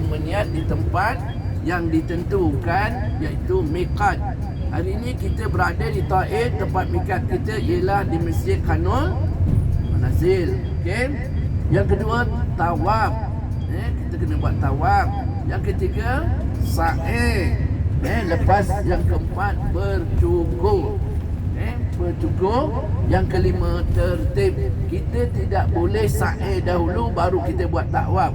berniat di tempat yang ditentukan, iaitu miqat. Hari ini kita berada di Taif, tempat miqat kita ialah di Masjid Khanul Manazil. Okey. Yang kedua, tawaf. Kita kena buat tawaf. Yang ketiga, sa'i. Lepas yang keempat, bercukur. Bercukur. Yang kelima, tertib. Kita tidak boleh sa'i dahulu baru kita buat tawaf.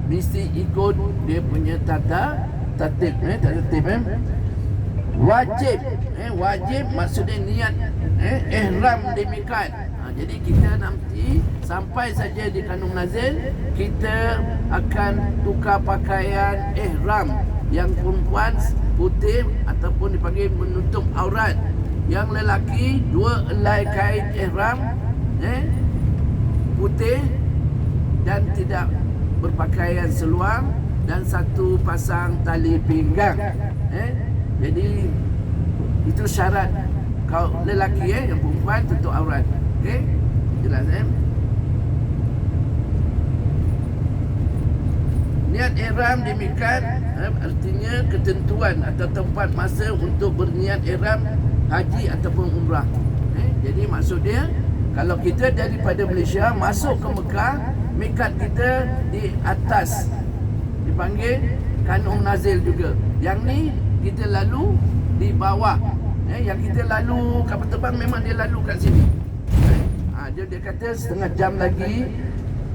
Mesti ikut dia punya tertib. Wajib. Wajib maksudnya niat ihram di miqat. Jadi kita nanti sampai saja di Khanul Manazil, kita akan tukar pakaian ihram. Yang perempuan putih ataupun dipanggil menutup aurat. Yang lelaki 2 helai kain ihram putih dan tidak berpakaian seluar, dan 1 pasang tali pinggang. Jadi itu syarat kau lelaki yang perempuan tutup aurat. Okey, jelas Niat ihram di miqat artinya ketentuan atau tempat masa untuk berniat ihram haji ataupun umrah. Jadi maksud dia, kalau kita daripada Malaysia masuk ke Mekah, miqat kita di atas, dipanggil Khanul Manazil juga. Yang ni kita lalu di bawah. Yang kita lalu kapal terbang memang dia lalu kat sini. Dia kata setengah jam lagi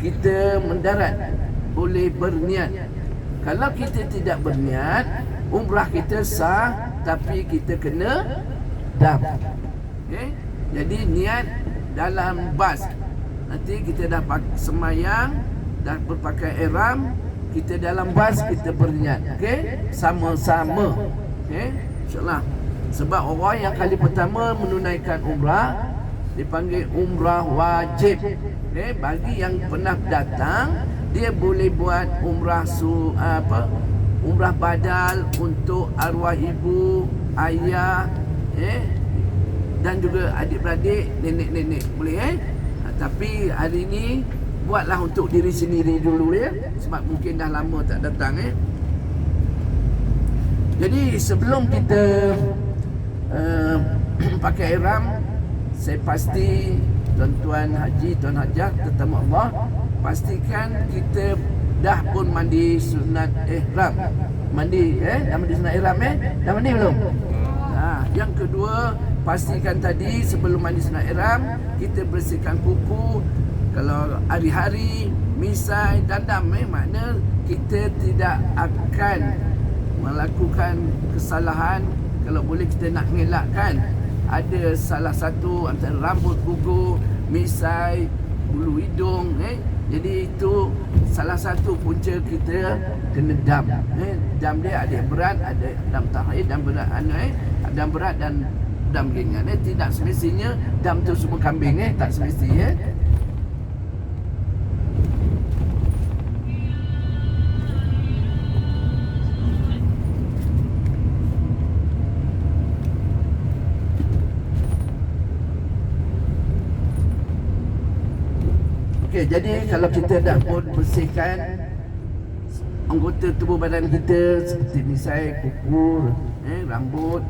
kita mendarat, boleh berniat. Kalau kita tidak berniat, umrah kita sah, tapi kita kena dam. Jadi niat dalam bas. Nanti kita dah semayang, dah berpakai ihram, kita dalam bas kita berniat. Sama-sama. InsyaAllah. Sebab orang yang kali pertama menunaikan umrah dipanggil umrah wajib. Bagi yang pernah datang, dia boleh buat umrah umrah badal untuk arwah ibu, ayah, dan juga adik-beradik, nenek-nenek. Boleh tapi hari ini buatlah untuk diri sendiri dulu sebab mungkin dah lama tak datang. Jadi sebelum kita pakai ihram, saya pasti tuan-tuan haji, tuan hajah, tetamu Allah, pastikan kita dah pun mandi sunat ihram. Mandi dah mandi sunat ihram dah mandi belum? Yang kedua, pastikan tadi sebelum mandi sunat ihram kita bersihkan kuku. Kalau hari-hari misai dandam, makna kita tidak akan melakukan kesalahan. Kalau boleh kita nak ngelakkan ada salah satu antara rambut gugur, misai, bulu hidung. Jadi itu salah satu punca kita kena dam. Dam dia ada berat, ada dam tahir, dam berat, dam berat dan dam ringan. Tidak semestinya dam tu semua kambing, tak semestinya. Okey, jadi kalau kita dah pun bersihkan anggota tubuh badan kita seperti misai, kuku, rambut,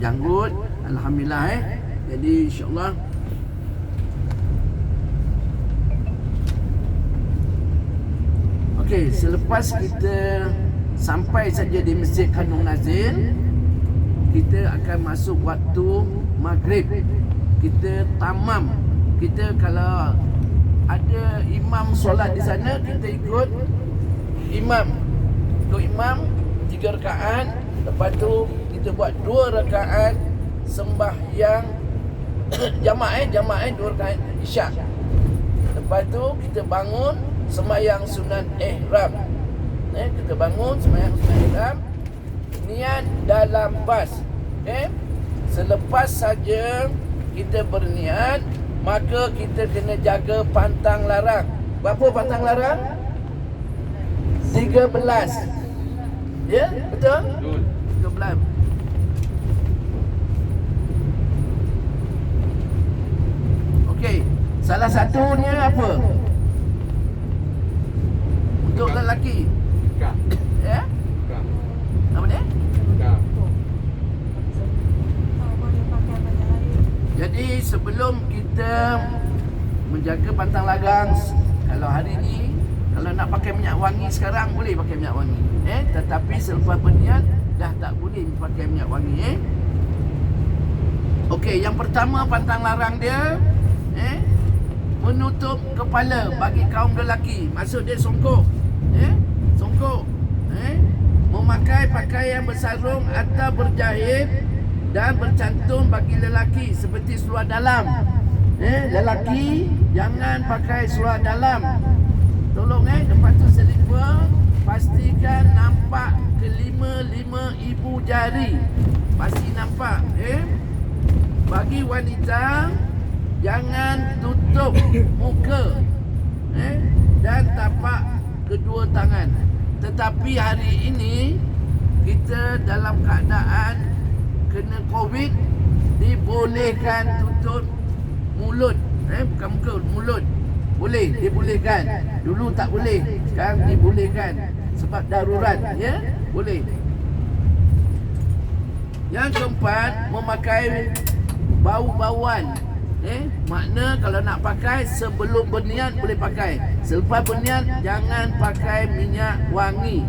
janggut, alhamdulillah. Jadi insya-Allah okey, selepas kita sampai saja di Masjid Khanul Manazil, kita akan masuk waktu maghrib. Kita tamam. Kita kalau ada imam solat di sana, kita ikut imam. Ikut imam 3 rakaat. Lepas tu kita buat 2 rakaat sembahyang jamaah 2 rakaat isyak. Lepas tu kita bangun sembahyang sunat ihram. Kita bangun sembahyang sunat ihram, niat dalam bas. Selepas saja kita berniat, maka kita kena jaga pantang larang. Berapa pantang larang? 13. Ya, betul? 13. Okey, salah satunya apa? Untuk lelaki. menjaga pantang larang. Kalau hari ni, kalau nak pakai minyak wangi sekarang boleh pakai minyak wangi. Tetapi selepas berniat dah tak boleh pakai minyak wangi. Okey, yang pertama pantang larang dia menutup kepala bagi kaum lelaki. Maksud dia songkok. Songkok. Memakai pakaian bersarung atau berjahit dan bercantum bagi lelaki seperti seluar dalam. Lelaki jangan pakai seluar dalam. Tolong lepas tu selipar pastikan nampak kelima-lima ibu jari. Pasti nampak. Bagi wanita jangan tutup muka dan tapak kedua tangan. Tetapi hari ini kita dalam keadaan kena COVID, dibolehkan tutup mulut. Bukan muka, mulut. Boleh, dibolehkan. Dulu tak boleh, sekarang dibolehkan sebab darurat, boleh. Yang keempat, memakai bau-bauan. Makna kalau nak pakai sebelum berniat boleh pakai. Selepas berniat jangan pakai minyak wangi.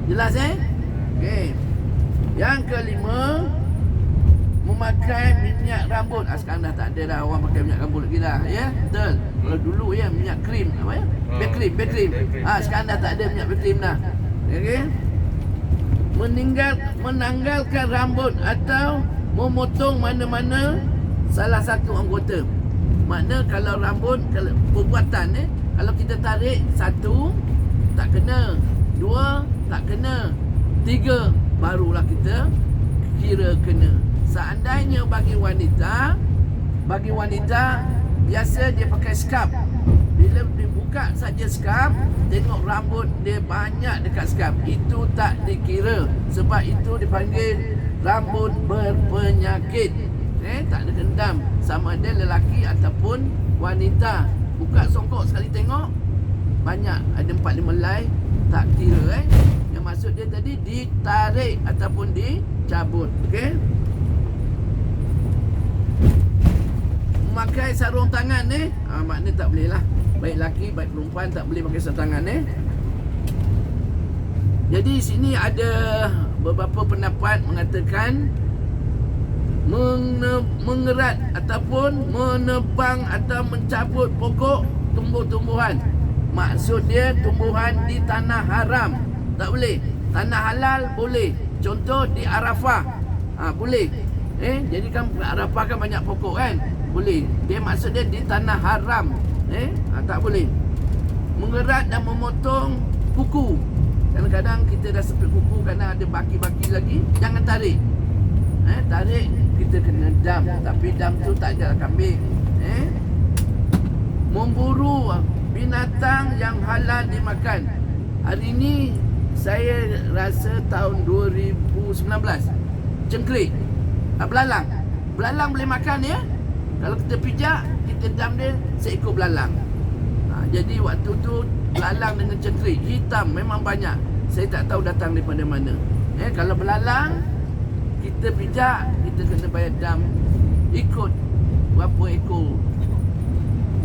Jelas okey. Yang kelima, memakai minyak rambut. Sekarang dah tak ada dah orang pakai minyak rambut lagi dah, betul. Kalau dulu minyak krim apa Bed cream. Sekarang dah tak ada minyak bed cream dah. Okey. Menanggalkan rambut atau memotong mana-mana salah satu anggota. Makna kalau rambut, kalau perbuatan kalau kita tarik satu tak kena, dua tak kena, tiga barulah kita kira kena. Seandainya bagi wanita biasa dia pakai skap. Bila dibuka saja skap, tengok rambut dia banyak dekat skap, itu tak dikira. Sebab itu dipanggil rambut berpenyakit. Tak ada dendam sama ada lelaki ataupun wanita. Buka songkok sekali tengok banyak, ada 4-5 helai, tak kira. Yang maksud dia tadi ditarik ataupun dicabut. Okey. Memakai sarung tangan makna tak boleh lah. Baik lelaki baik perempuan tak boleh pakai sarung tangan. Jadi sini ada beberapa pendapat mengatakan mengerat ataupun menebang atau mencabut pokok tumbuh-tumbuhan. Maksud dia tumbuhan di tanah haram tak boleh. Tanah halal boleh. Contoh di Arafah boleh. Jadi kan Arafah kan banyak pokok kan, boleh. Dia maksud dia di tanah haram. Tak boleh. Mengerat dan memotong kuku. Kadang-kadang kita dah sepit kuku kerana ada baki-baki lagi, jangan tarik. Tarik kita kena dam, tapi dam tu tak adalah kambing. Memburu binatang yang halal dimakan. Hari ni saya rasa tahun 2019, cengkrik, belalang. Belalang boleh makan Kalau kita pijak, kita dam dia seekor belalang. Jadi waktu tu belalang dengan cengkrik hitam memang banyak. Saya tak tahu datang daripada mana. Kalau belalang kita pijak, kita kena bayar dam ikut berapa ekor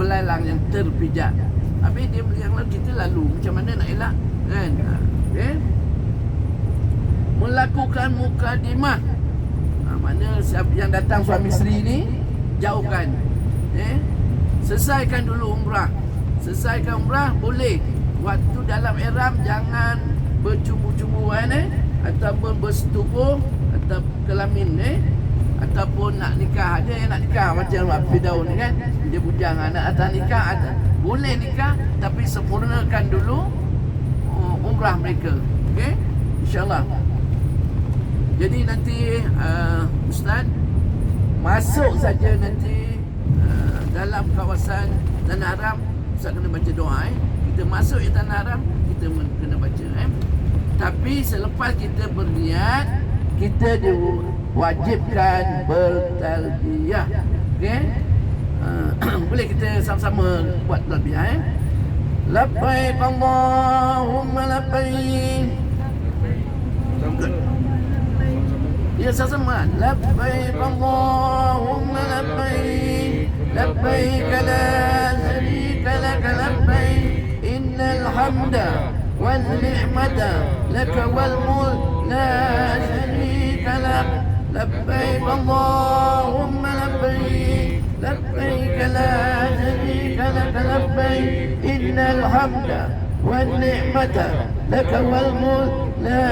belalang yang terpijak. Habis dia yang lalu kita lalu, macam mana nak elak kan? Melakukan mukadimah. Mana yang datang suami isteri ni jauhkan. Selesaikan dulu umrah. Selesaikan umrah boleh. Waktu dalam ihram jangan bercumbu-cumbuan ataupun bersetubuh atau kelamin ataupun nak nikah. Ada yang nak nikah macam Firdaus ni kan, dia bujang anak atas nikah ada. Boleh nikah tapi sempurnakan dulu umrah mereka. Okey, insya-Allah. Jadi nanti Ustaz masuk saja nanti dalam kawasan Tanah Haram, Ustaz kena baca doa. Kita masuk di Tanah Haram, kita kena baca. Tapi selepas kita berniat, kita diwajibkan bertalbiyah. Okey? Boleh kita sama-sama buat talbiyah. Labbaik Allahumma labbaik. Ya sama-sama. Labbaik Allahumma labbaik. لبيك لا شريك لك لبيك إن الحمد والنعمة لك والملك لا شريك لك لبيك اللهم لبيك لبيك لا شريك لك لبيك إن الحمد والنعمة لك والملك لا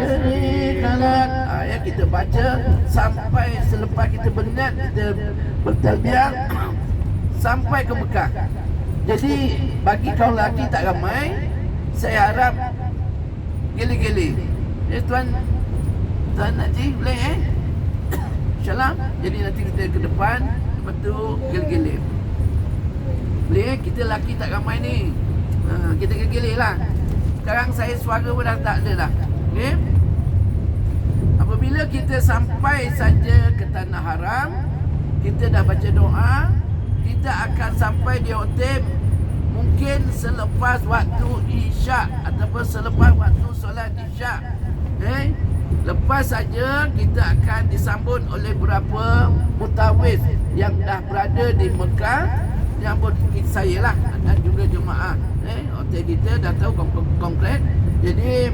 شريك لك. Ya, kita baca sampai selepas kita berniat, kita bertalbiah sampai ke Mekah. Jadi bagi kaum lelaki tak ramai, saya harap geli-geli. Tuan Najib boleh InsyaAllah. Jadi nanti kita ke depan, lepas tu geli-geli. Boleh kita lelaki tak ramai ni. Kita geli-geli lah. Sekarang saya suara pun dah tak ada dah. Okay? Apabila kita sampai saja ke Tanah Haram, kita dah baca doa, kita akan sampai di hotel mungkin selepas waktu Isyak ataupun selepas waktu solat Isyak. Lepas saja kita akan disambut oleh beberapa mutawiz yang dah berada di Mekah, yang saya lah dan juga jemaah. Hotel kita dah tahu konkret. Jadi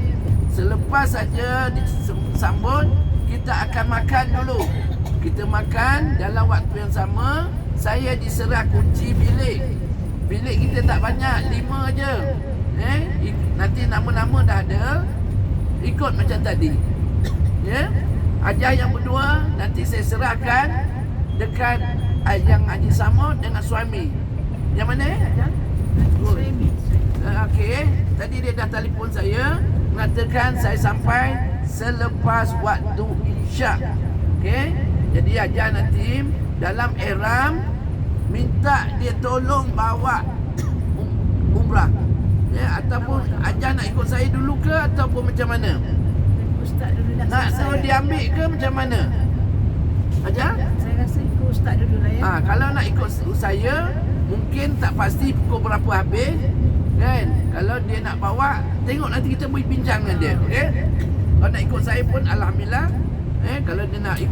selepas saja disambut, kita akan makan dulu. Kita makan dalam waktu yang sama. Saya diserah kunci bilik. Bilik kita tak banyak, 5 je. Nanti nama-nama dah ada. Ikut macam tadi. Hajah yang berdua nanti saya serahkan dekat yang Haji Samud dengan suami. Yang mana Hajah? Suami. Okey, tadi dia dah telefon saya mengatakan saya sampai selepas waktu Isyak. Okey. Jadi Hajah nanti dalam ihram minta dia tolong bawa umrah. Ataupun Hajah nak ikut saya dulu ke ataupun macam mana? Ustaz dulu dah. Nak suruh dia ambil ke macam mana? Hajah? Saya rasa ikut ustaz dulu lah ya. Kalau nak ikut saya, mungkin tak pasti pukul berapa habis. Kan? Kalau dia nak bawa, tengok nanti kita boleh bincang dengan dia. Okay? Kalau nak ikut saya pun alhamdulillah. Kalau dia nak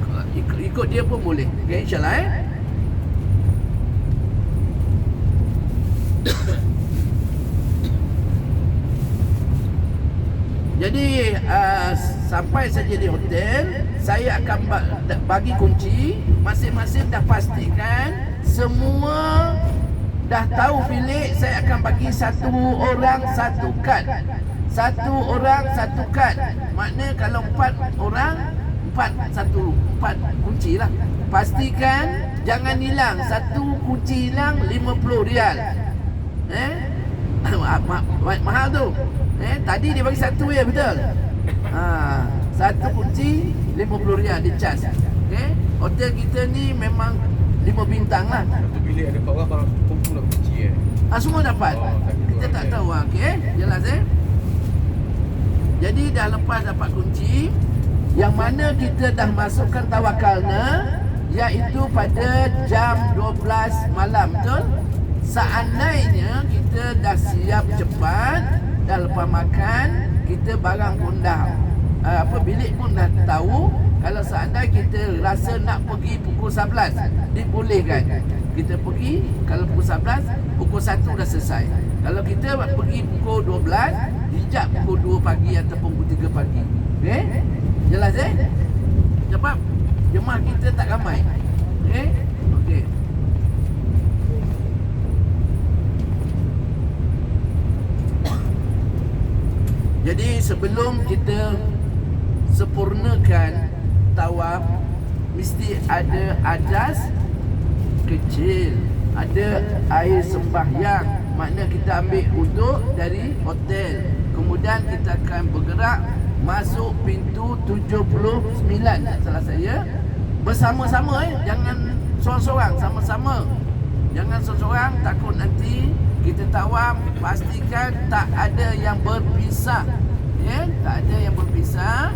ikut dia pun boleh. Okay, insyaAllah Jadi sampai saja di hotel, saya akan bagi kunci. Masing-masing dah pastikan semua dah tahu bilik. Saya akan bagi satu orang satu kad. Satu orang satu kad. Makna kalau 4 orang 4 kunci lah. Pastikan jangan hilang. Satu kunci hilang 50 rial. Mahal tu. Tadi dia bagi satu ya, betul? Satu kunci 50 rial dia charge. Hotel kita ni memang 5 bintang lah. Satu bilik ada 4 orang, barang kumpul lah kunci semua dapat. Kita tak tahu jelas Jadi dah lepas dapat kunci, yang mana kita dah masukkan tawakalna, iaitu pada jam 12 malam, betul? Seandainya kita dah siap cepat, dah lepas makan, kita barang pun dah bilik pun dah tahu. Kalau seandainya kita rasa nak pergi pukul 11, dibolehkan. Kita pergi, kalau pukul 11, pukul 1 dah selesai. Kalau kita pergi pukul 12, hijab pukul 2 pagi ataupun pukul 3 pagi. Okey? Jelas Cepat. Jemaah kita tak ramai. Okey. Jadi sebelum kita sempurnakan tawaf, mesti ada adas kecil, ada air sembahyang. Makna kita ambil wuduk dari hotel. Kemudian kita akan bergerak masuk pintu 79, tak salah saya. Bersama-sama jangan seorang-seorang, sama-sama. Jangan seorang-seorang, takut nanti kita tawaf, pastikan tak ada yang berpisah. Tak ada yang berpisah.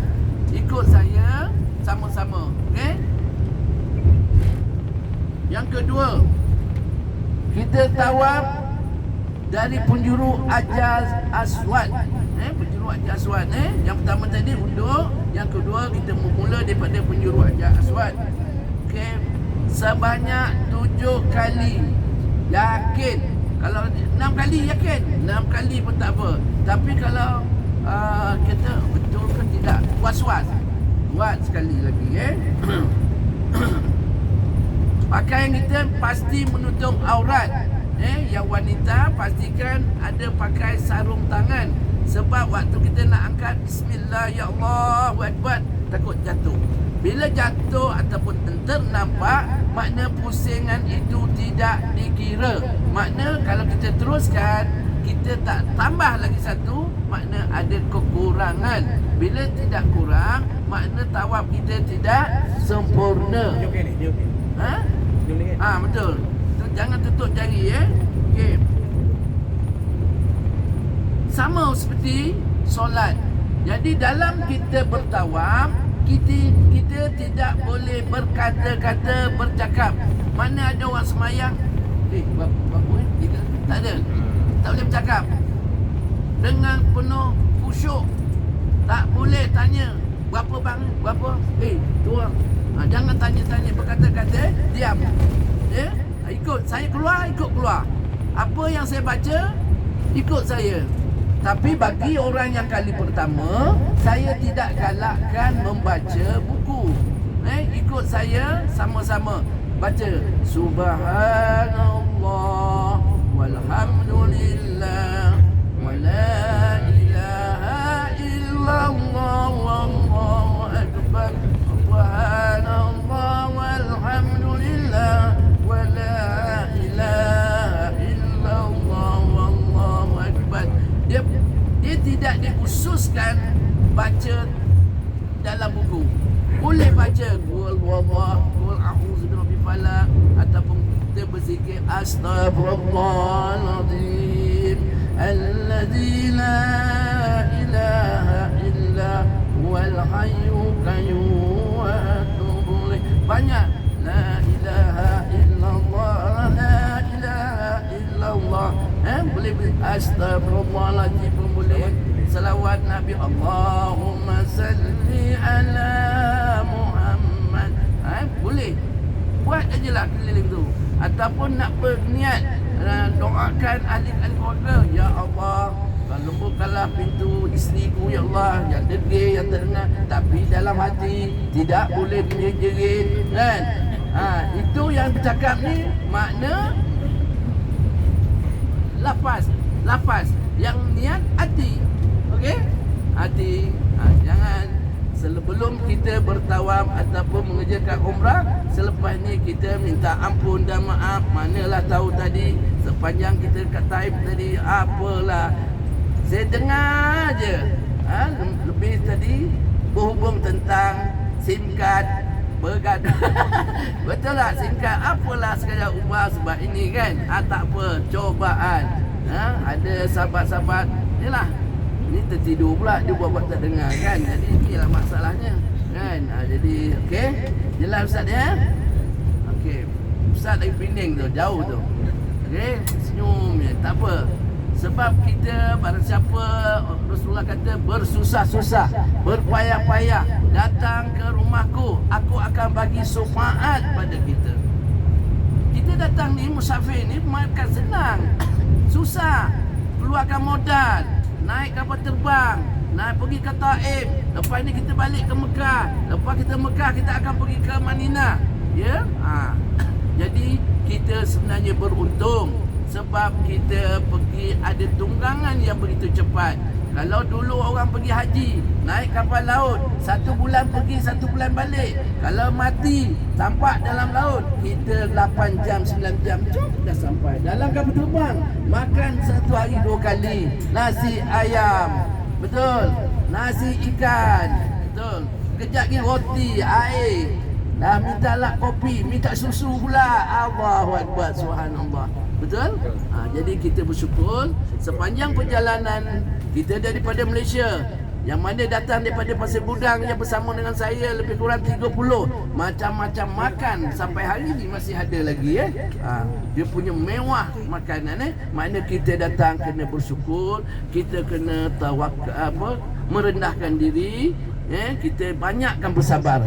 Ikut saya sama-sama. Okey? Yang kedua, kita tawaf dari penjuru Hajar Aswad. Penjuru Hajar Aswad. Yang pertama tadi wuduk, yang kedua kita memula daripada penjuru Hajar Aswad. Okey. sebanyak 7 kali. Yakin. Kalau 6 kali yakin, 6 kali pun tak apa. Tapi kalau kita betul ke tidak, was-was, buat sekali lagi Pakaian kita pasti menutup aurat. Yang wanita pastikan ada pakai sarung tangan. Sebab waktu kita nak angkat bismillah, ya Allahu akbar, takut jatuh. Bila jatuh ataupun ternampak, makna pusingan itu tidak dikira. Makna kalau kita teruskan, kita tak tambah lagi satu, makna ada kekurangan. Bila tidak kurang, makna tawaf kita tidak sempurna. Ni okey ni, ni okey. Ha? Ni boleh kan? Betul. Jangan tutup jari Okey. Sama seperti solat. Jadi dalam kita bertawaf, kita tidak boleh berkata-kata, bercakap. Mana ada orang semayang, berapa tak ada. Tak boleh bercakap. Dengan penuh khusyuk. Tak boleh tanya berapa bang, berapa? Tuan. Jangan tanya-tanya, berkata-kata, diam. Ikut saya keluar, ikut keluar. Apa yang saya baca, ikut saya. Tapi bagi orang yang kali pertama, saya tidak galakkan membaca buku. Ikut saya sama-sama baca Subhanallah walhamdulillah wala ilaha illallah wallahu akbar. Subhanallah walhamdulillah wala ilaha illallah wallahu akbar. Dia tidak dikhususkan baca dalam buku. Boleh baca qul huwallah, qul a'udzu birabbil falaq, ataupun kita berzikir astaghfirullahalazim alladzi la ilaha illa huwal hayyul qayyum wa atubu ilaih. Banyak la ilaha illallah, la ilaha illallah. Boleh astaghfirullahalazim pun boleh. Salawat Nabi, Allahumma salli ala Muhammad. Boleh. Buat aje lah keliling tu. Ataupun nak berniat doakan ahli-ahli keluarga, ya Allah, lembutkanlah pintu isteriku, ya Allah, yang degil, yang terdengar, tapi dalam hati tidak boleh menjerit, kan? Itu yang bercakap ni makna lafaz. Yang niat hati. Okey? Hati. Jangan sebelum kita bertawaf ataupun mengerjakan umrah, selepas ni kita minta ampun dan maaf. Manalah tahu tadi sepanjang kita kat Taif tadi apalah. Saya dengar je. Lebih tadi berhubung tentang SIM card bergaduh. Betul tak SIM card? Apalah sekadar ubah sebab ini kan. Tak apa, cobaan. Ada sahabat-sahabat yalah, ni tertidur pula, dia buat tak dengar kan. Jadi inilah masalahnya kan. Jadi okey, jelas Ustaz okey, Ustaz dari Pening tu, jauh tu. Okey, senyum je, tak apa. Sebab kita barang siapa, Rasulullah kata, bersusah-susah, berpayah-payah datang ke rumahku, aku akan bagi syafaat pada kita. Kita datang ni musafir ni bukan senang. Susah. Keluarkan modal, naik kapal terbang, naik pergi ke Taif. Lepas ni kita balik ke Mekah. Lepas kita Mekah, kita akan pergi ke Madinah. Ya? Jadi kita sebenarnya beruntung sebab kita pergi ada tunggangan yang begitu cepat. Kalau dulu orang pergi haji, naik kapal laut, 1 bulan pergi, 1 bulan balik. Kalau mati, tampak dalam laut, kita 8 jam, 9 jam, dah sampai. Dalam kapal terbang, makan 1 hari 2 kali. Nasi ayam, betul. Nasi ikan, betul. Kejap lagi roti, air. Dah mintalah kopi, minta susu pula. Allahu Akbar, subhanallah. Betul? Jadi kita bersyukur sepanjang perjalanan kita daripada Malaysia, yang mana datang daripada Pasir Gudang yang bersama dengan saya lebih kurang 30. Macam-macam makan sampai hari ni masih ada lagi Dia punya mewah makanan Makna kita datang kena bersyukur, kita kena merendahkan diri, kita banyakkan bersabar.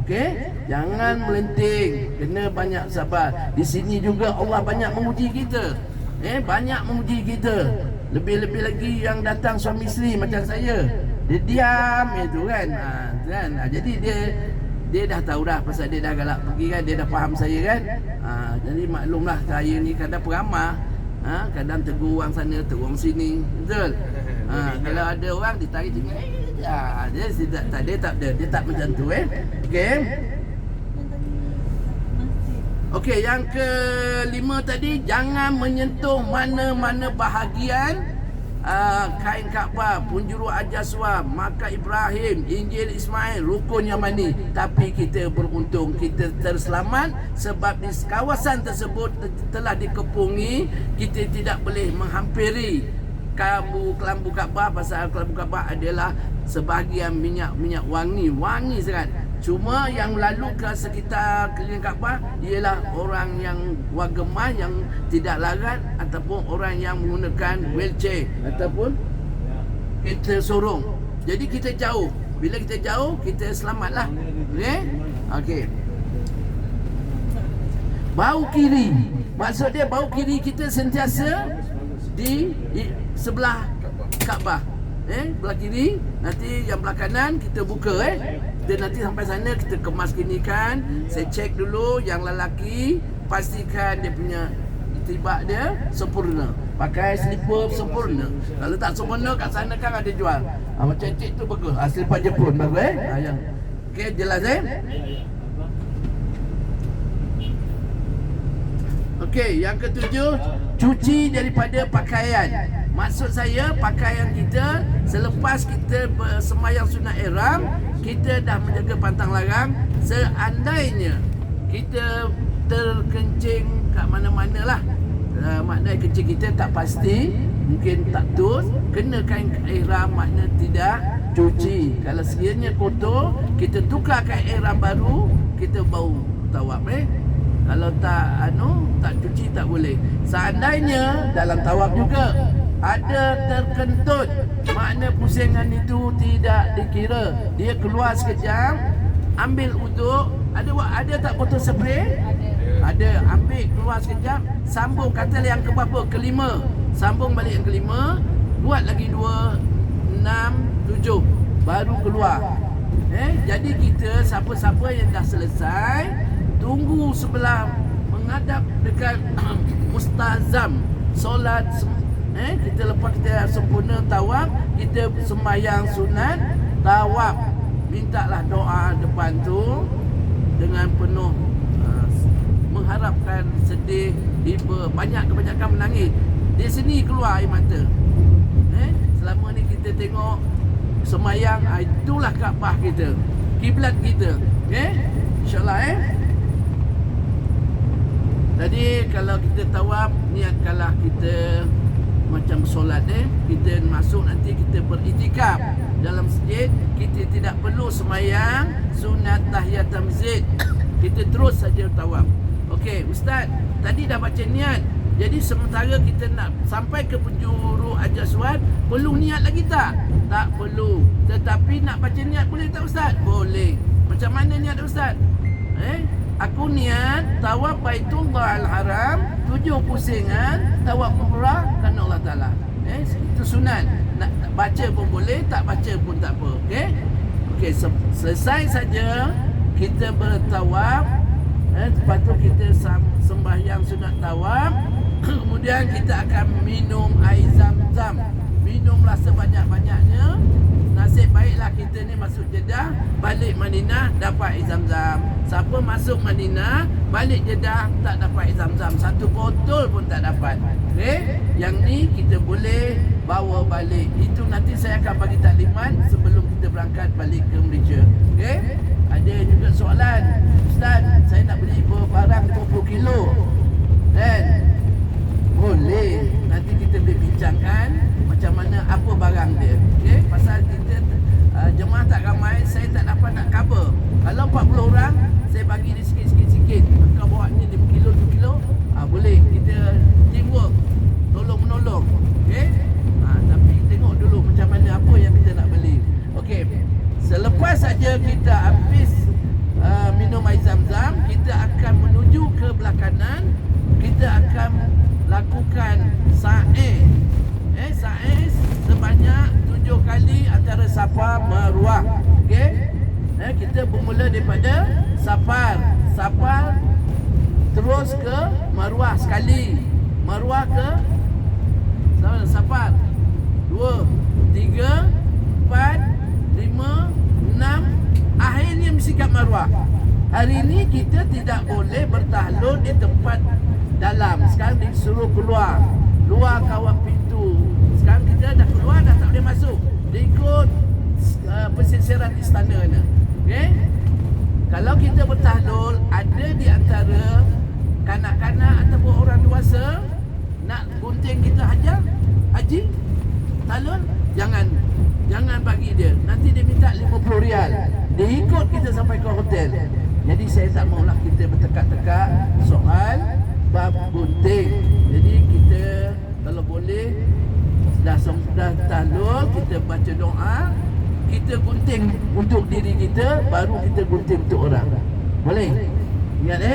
Okey, jangan melenting, kena banyak sabar. Di sini juga Allah banyak memuji kita. Banyak memuji kita. Lebih-lebih lagi yang datang suami isteri macam saya. Dia diam itu kan. Jadi dia dah tahu dah pasal dia dah galak pergi kan, dia dah faham saya kan. Jadi maklumlah saya ni kadang peramah. Kadang tegur orang sana, tegur orang sini. Betul? Kalau ada orang ditarik je. Dia tak macam tu Okey. Okey, yang kelima tadi, jangan menyentuh mana-mana bahagian kain Kaabah, penjuru Al-Jaswah, Makam Ibrahim, Injil Ismail, Rukun Yamani. Tapi kita beruntung, kita terselamat sebab di kawasan tersebut telah dikepungi. Kita tidak boleh menghampiri kelambu Kaabah, pasal kelambu Kaabah adalah sebahagian minyak wangi sangat. Cuma yang lalu ke sekitar keliling Kaabah ialah orang yang wagemah, yang tidak larat, ataupun orang yang menggunakan wheelchair ataupun kereta sorong. Jadi kita jauh. Bila kita jauh, kita selamatlah. Okey. Bau kiri. Maksud dia bau kiri kita sentiasa di sebelah Kaabah. Belah kiri, nanti yang belah kanan kita buka Dan nanti sampai sana kita kemas gini kan. Saya cek dulu yang lelaki, pastikan dia punya tibak dia sempurna. Pakai slipper sempurna. Kalau tak sempurna kat sana kan ada jual. Macam cik tu bagus. Slipper Jepun bagus yang. Okey, jelas Okey, yang ketujuh, cuci daripada pakaian. Maksud saya, pakaian kita selepas kita bersembahyang sunat ihram, kita dah menjaga pantang larang. Seandainya kita terkencing kat mana-mana lah, maknanya kencing kita tak pasti, mungkin tak tus, kena kain ihram, makna tidak cuci. Kalau sekiranya kotor, kita tukar kain ihram baru, kita baru tawaf. Kalau tak cuci tak boleh. Seandainya dalam tawaf juga ada terkentut, makna pusingan itu tidak dikira. Dia keluar sekejap, ambil uduk. Ada tak botol spray? Ada. Ambil, keluar sekejap, sambung kata yang ke berapa? Kelima. Sambung balik yang kelima, buat lagi 2, 6, 7, baru keluar. Jadi kita siapa-siapa yang dah selesai, tunggu sebelah menghadap dekat mustazam solat. Kita lepas kita sempurna tawaf, kita sembahyang sunat tawaf, mintalah doa depan tu dengan penuh mengharapkan, sedih, hiba, kebanyakan menangis. Di sini keluar air mata. Selama ni kita tengok sembahyang, itulah Kaabah kita, kiblat kita. InsyaAllah Tadi kalau kita tawaf, niatkanlah kita macam solat kita masuk, nanti kita beriktikaf dalam masjid. Kita tidak perlu sembahyang sunat tahiyatul masjid. Kita terus saja tawaf. Okey, ustaz, tadi dah baca niat. Jadi sementara kita nak sampai ke penjuru Al-Jaswah, perlu niat lagi tak? Tak perlu. Tetapi nak baca niat boleh tak ustaz? Boleh. Macam mana niat ustaz? Aku niat tawaf Baitullah Al-Haram 7 pusingan, tawaf umrah kerana Allah Ta'ala. Itu sunat. Nak baca pun boleh, tak baca pun tak apa. Okey, selesai saja kita bertawaf. Lepas tu kita sembahyang sunat tawaf. Kemudian kita akan minum air zam-zam. Minumlah sebanyak-banyaknya. Nasib baiklah kita ni masuk Jeddah, balik Madinah dapat air zam-zam. Siapa masuk Madinah, balik Jeddah tak dapat air zam-zam, satu botol pun tak dapat. Yang ni kita boleh bawa balik. Itu nanti saya akan bagi taklimat sebelum kita berangkat balik ke Malaysia. Ada juga soalan, ustaz, saya nak beli barang 20 kilo. Boleh. Nanti kita bincangkan macam mana, apa barang dia. Pasal kita jemaah tak ramai, saya tak dapat nak cover. Kalau 40 orang, saya bagi dia sikit-sikit. Kau bawa ni 5 kilo, 2 kilo, boleh. Kita teamwork, tolong-menolong. Tapi tengok dulu macam mana, apa yang kita nak beli. Selepas saja kita habis minum air zam-zam, kita akan menuju ke belah kanan. Kita akan lakukan sa'i. Sa'i sebanyak 7 kali antara Safa Marwah. Okey. Kita bermula daripada Safar terus ke Marwah sekali. Marwah ke Safar 2, 3, 4, 5, 6. Akhirnya mesti kat Marwah. Hari ini kita tidak boleh bertahlul di tempat dalam. Sekarang disuruh keluar kawat pintu. Sekarang kita dah keluar, dah tak boleh masuk. Dia ikut pesisiran istana ni. Okey? Kalau kita bertahlul, ada di antara kanak-kanak ataupun orang dewasa nak gunting kita haji tahlul, jangan bagi dia. Nanti dia minta 50 rial. Dia ikut kita sampai ke hotel. Jadi saya tak maulah kita bertekak-tekak soal bab gunting. Jadi kita kalau boleh dah tahlul, kita baca doa, kita gunting untuk diri kita, baru kita gunting untuk orang. Boleh? Ingat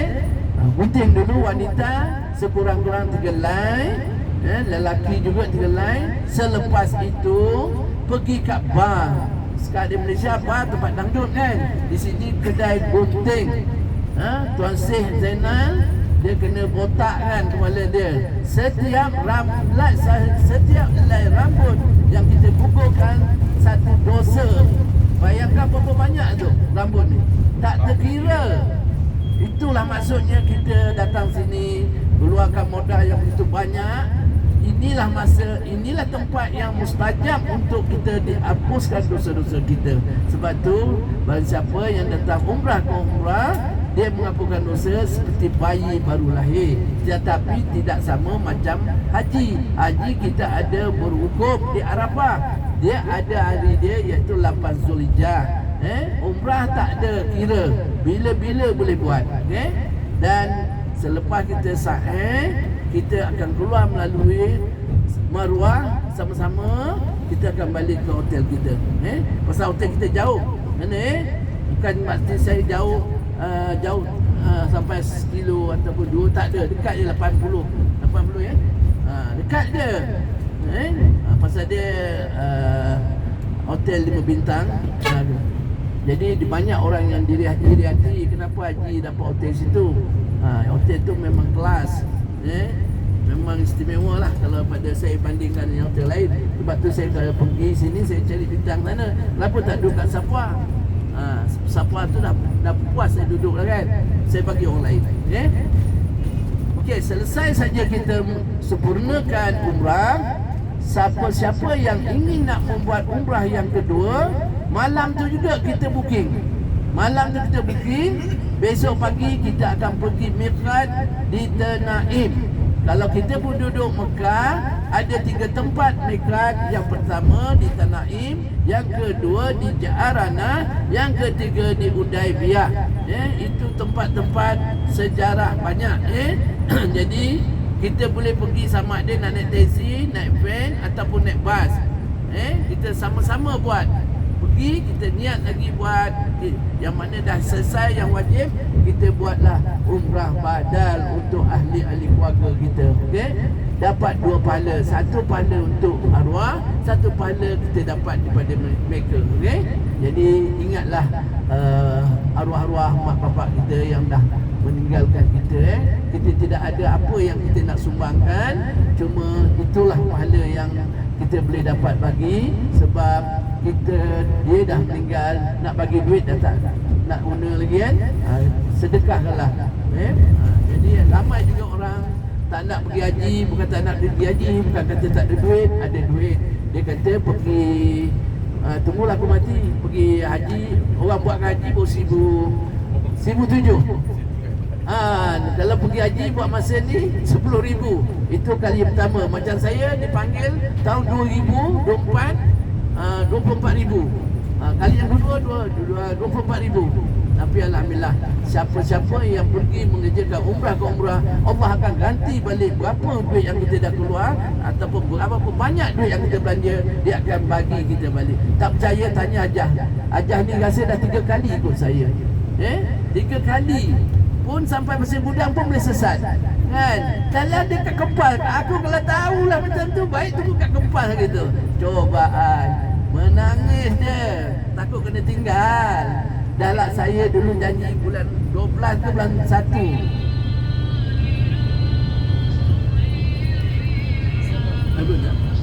gunting dulu wanita sekurang-kurang 3 line, lelaki juga 3 line. Selepas itu pergi kat bar. Sekarang di Malaysia bar tempat dangdut kan. Di sini kedai gunting. Tuan Syekh Zainal dia kena botakkan kepala dia. Setiap helai rambut yang kita gugurkan satu dosa. Bayangkan berapa banyak tu rambut ni, tak terkira. Itulah maksudnya kita datang sini, keluarkan modal yang begitu banyak. Inilah masa, inilah tempat yang mustajab untuk kita dihapuskan dosa-dosa kita. Sebab tu bagi siapa yang datang umrah ke umrah, dia menghapuskan dosa seperti bayi baru lahir. Tetapi tidak sama macam haji. Haji kita ada berwukuf di Arafah. Dia ada hari dia iaitu 8 Zulhijjah. Umrah tak ada kira, bila-bila boleh buat. Dan selepas kita sa'i, kita akan keluar melalui Marwah sama-sama. Kita akan balik ke hotel kita. Pasal hotel kita jauh. Bukan maksud saya jauh sampai 1 kilo ataupun 2, tak ada. Dekat je 80 ya. Dekat je. Pasal dia hotel 5 bintang. Jadi banyak orang yang diri hati kenapa haji dapat hotel situ. Hotel tu memang kelas. Memang istimewa lah kalau pada saya bandingkan dengan hotel lain. Sebab tu saya kalau pergi sini, saya cari bintang sana. Kenapa tak duduk kat Safwa? Safwa tu dah puas saya duduk lah kan. Saya bagi orang lain. Okey, selesai saja kita sempurnakan umrah. Siapa-siapa yang ingin nak membuat umrah yang kedua, malam tu juga kita booking. Besok pagi kita akan pergi miqat di Tanaim. Kalau kita pun duduk Mekah, ada 3 tempat miqat. Yang pertama di Tanaim, yang kedua di Ja'aranah, yang ketiga di Hudaibiyah. Itu tempat-tempat sejarah banyak. Jadi kita boleh pergi sama ada nak naik taxi, naik van ataupun naik bas. Kita sama-sama buat. Pergi, kita niat lagi buat. Yang mana dah selesai yang wajib, kita buatlah umrah badal untuk ahli-ahli keluarga kita. Okey? Dapat 2 pahala. 1 pahala untuk arwah, 1 pahala kita dapat daripada mereka. Okey? Jadi ingatlah arwah-arwah mak bapak kita yang dah meninggalkan kita. Kita tidak ada apa yang kita nak sumbangkan. Cuma itulah pahala yang kita boleh dapat bagi. Sebab dia dah meninggal, nak bagi duit dah tak nak guna lagi kan. Sedekahlah. Jadi ramai juga orang tak nak pergi haji. Bukan tak nak pergi haji, bukan kata tak ada duit. Ada duit. Dia kata pergi tunggulah aku mati, pergi haji. Orang buat haji baru 1,700. Kalau pergi haji buat masa ni 10,000. Itu kali pertama. Macam saya dipanggil tahun 2024, 24,000. Kali yang kedua 24,000. Tapi alhamdulillah, siapa-siapa yang pergi mengerjakan umrah ke umrah, Allah akan ganti balik berapa duit yang kita dah keluar ataupun berapa banyak duit yang kita belanja, dia akan bagi kita balik. Tak percaya tanya Ajah. Ajah ni rasa dah 3 kali ikut saya. 3 kali pun sampai Pasir Gudang pun boleh sesat. Kan? Kalau dia kat Kepal, aku kalau tahulah macam tu, baik tunggu kat Kepal gitu. Cobaan. Menangis dia. Takut kena tinggal. Dah lah saya dulu janji bulan 12 ke bulan 1. Apa tak?